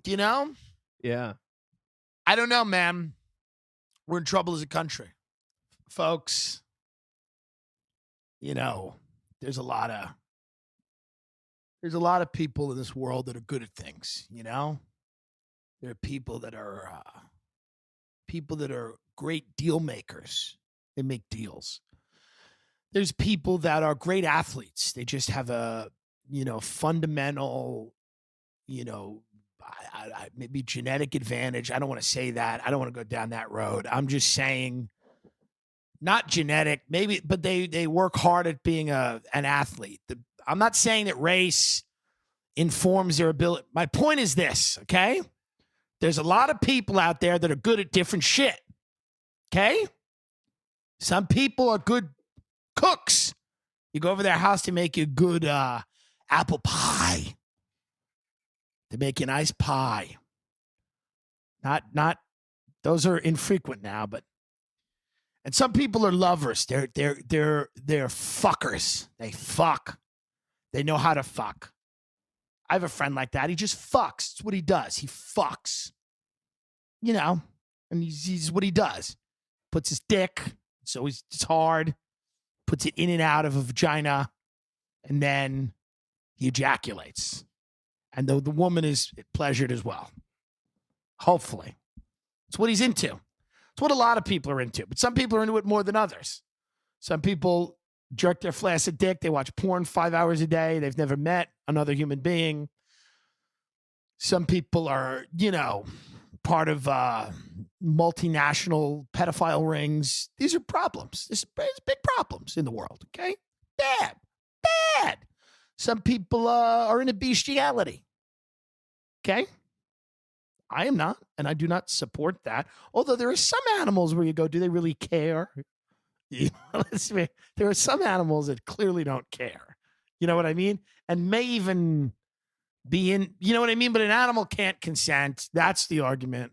You know? Yeah. I don't know, man. We're in trouble as a country. Folks, you know, there's a lot of people in this world that are good at things, you know? There are people that are great deal makers. They make deals. There's people that are great athletes. They just have a, fundamental, maybe genetic advantage. I don't want to say that. I don't want to go down that road. I'm just saying not genetic, maybe, but they work hard at being an athlete. I'm not saying that race informs their ability. My point is this, okay? There's a lot of people out there that are good at different shit, okay? Some people are good cooks. You go over their house to make you good apple pie. They make you a nice pie. Not those are infrequent now, but and some people are lovers. They're fuckers. They fuck. They know how to fuck. I have a friend like that. He just fucks. It's what he does. He fucks. And he's what he does. Puts his dick, so it's hard, puts it in and out of a vagina, and then he ejaculates. And the woman is pleasured as well. Hopefully. It's what he's into. It's what a lot of people are into. But some people are into it more than others. Some people jerk their flaccid dick. They watch porn 5 hours a day. They've never met another human being. Some people are, part of multinational pedophile rings. These are problems. There's big problems in the world, okay? Bad. Some people are into bestiality, okay? I am not, and I do not support that. Although there are some animals where you go, do they really care? There are some animals that clearly don't care. You know what I mean? And may even be in, you know what I mean? But an animal can't consent. That's the argument.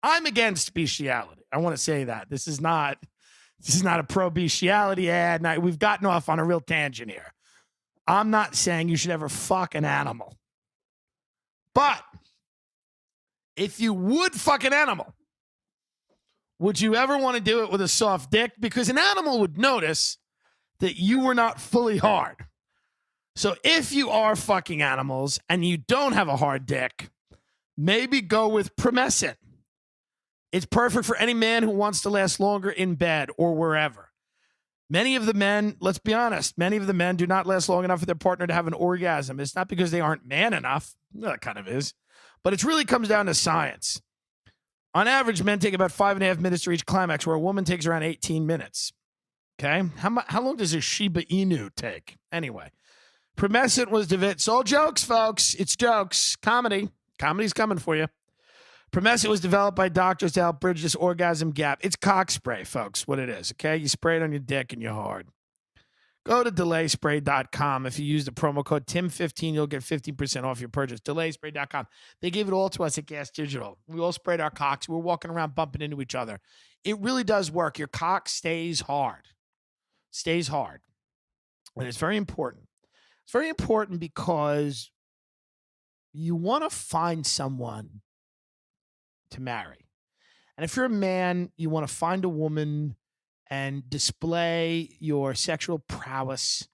I'm against bestiality. I want to say that. This is not a pro-bestiality ad. Now, we've gotten off on a real tangent here. I'm not saying you should ever fuck an animal. But if you would fuck an animal, would you ever want to do it with a soft dick? Because an animal would notice that you were not fully hard. So if you are fucking animals and you don't have a hard dick, maybe go with Promescent. It's perfect for any man who wants to last longer in bed or wherever. Many of the men, let's be honest, many of the men do not last long enough for their partner to have an orgasm. It's not because they aren't man enough. That kind of is. But it really comes down to science. On average, men take about 5.5 minutes to reach climax, where a woman takes around 18 minutes. Okay? How long does a Shiba Inu take? Anyway, Promescent was developed. It's all jokes, folks. It's jokes. Comedy. Comedy's coming for you. Promescent was developed by doctors to help bridge this orgasm gap. It's cock spray, folks, what it is, okay? You spray it on your dick and you're hard. Go to delayspray.com. If you use the promo code TIM15, you'll get 15% off your purchase. Delayspray.com. They gave it all to us at Gas Digital. We all sprayed our cocks. We were walking around bumping into each other. It really does work. Your cock stays hard. Stays hard. And it's very important. It's very important because you want to find someone to marry. And if you're a man, you want to find a woman and display your sexual prowess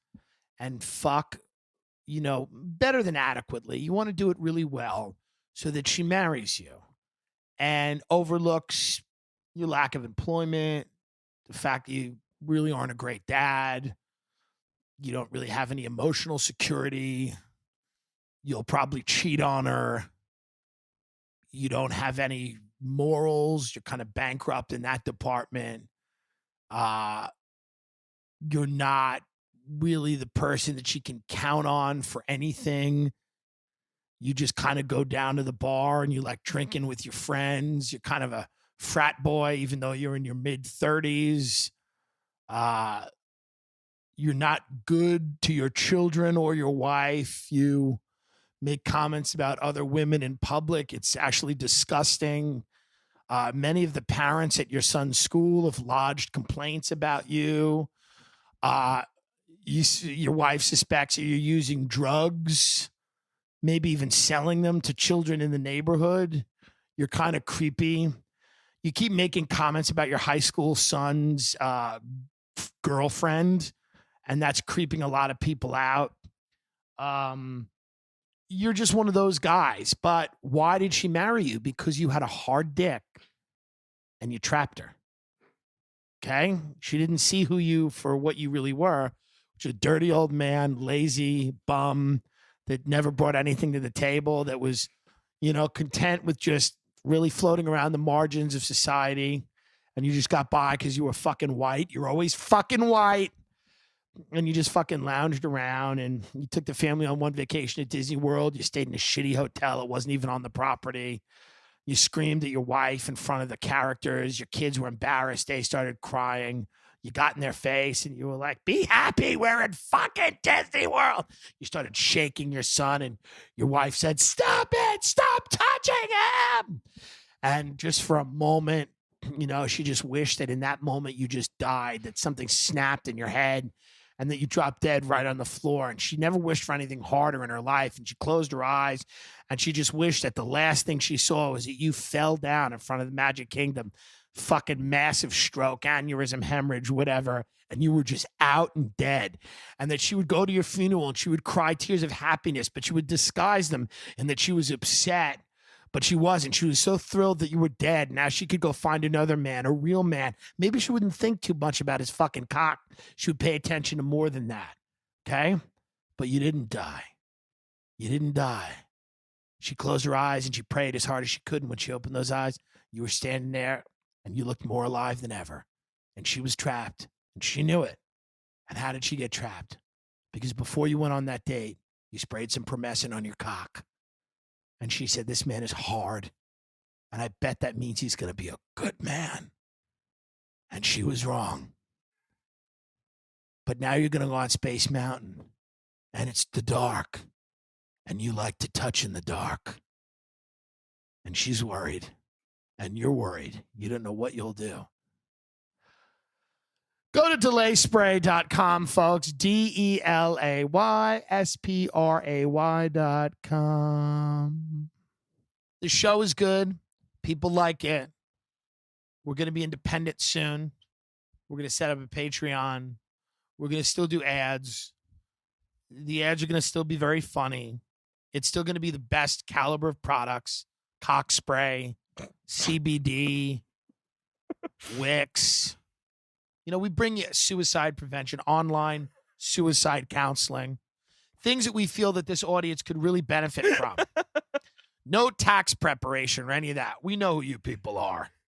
and fuck, better than adequately. You want to do it really well so that she marries you and overlooks your lack of employment, the fact that you really aren't a great dad, you don't really have any emotional security, you'll probably cheat on her, you don't have any morals, you're kind of bankrupt in that department. You're not really the person that she can count on for anything. You just kind of go down to the bar and you like drinking with your friends. You're kind of a frat boy, even though you're in your mid-30s. You're not good to your children or your wife. You make comments about other women in public. It's actually disgusting. Many of the parents at your son's school have lodged complaints about you. Your wife suspects that you're using drugs maybe even selling them to children in the neighborhood. You're kind of creepy. You keep making comments about your high school son's girlfriend, and that's creeping a lot of people out. You're just one of those guys. But why did she marry you? Because you had a hard dick and you trapped her. Okay? She didn't see you for what you really were, which is a dirty old man, lazy bum that never brought anything to the table, that was, content with just really floating around the margins of society. And you just got by because you were fucking white. You're always fucking white. And you just fucking lounged around, and you took the family on one vacation at Disney World. You stayed in a shitty hotel. It wasn't even on the property. You screamed at your wife in front of the characters. Your kids were embarrassed. They started crying. You got in their face and you were like, be happy. We're in fucking Disney World. You started shaking your son, and your wife said, stop it. Stop touching him. And just for a moment, she just wished that in that moment you just died, that something snapped in your head and that you dropped dead right on the floor. And she never wished for anything harder in her life. And she closed her eyes and she just wished that the last thing she saw was that you fell down in front of the Magic Kingdom, fucking massive stroke, aneurysm, hemorrhage, whatever. And you were just out and dead. And that she would go to your funeral and she would cry tears of happiness, but she would disguise them, and that she was upset. But she wasn't. She was so thrilled that you were dead. Now she could go find another man, a real man. Maybe she wouldn't think too much about his fucking cock. She would pay attention to more than that. Okay? But you didn't die. You didn't die. She closed her eyes and she prayed as hard as she could. And when she opened those eyes, you were standing there and you looked more alive than ever. And she was trapped. And she knew it. And how did she get trapped? Because before you went on that date, you sprayed some Promescent on your cock. And she said, this man is hard. And I bet that means he's going to be a good man. And she was wrong. But now you're going to go on Space Mountain. And it's the dark. And you like to touch in the dark. And she's worried. And you're worried. You don't know what you'll do. Go to delayspray.com, folks. DELAYSPRAY.com. The show is good. People like it. We're going to be independent soon. We're going to set up a Patreon. We're going to still do ads. The ads are going to still be very funny. It's still going to be the best caliber of products. Cock spray, CBD, Wicks. We bring you suicide prevention, online suicide counseling, things that we feel that this audience could really benefit from. No tax preparation or any of that. We know who you people are.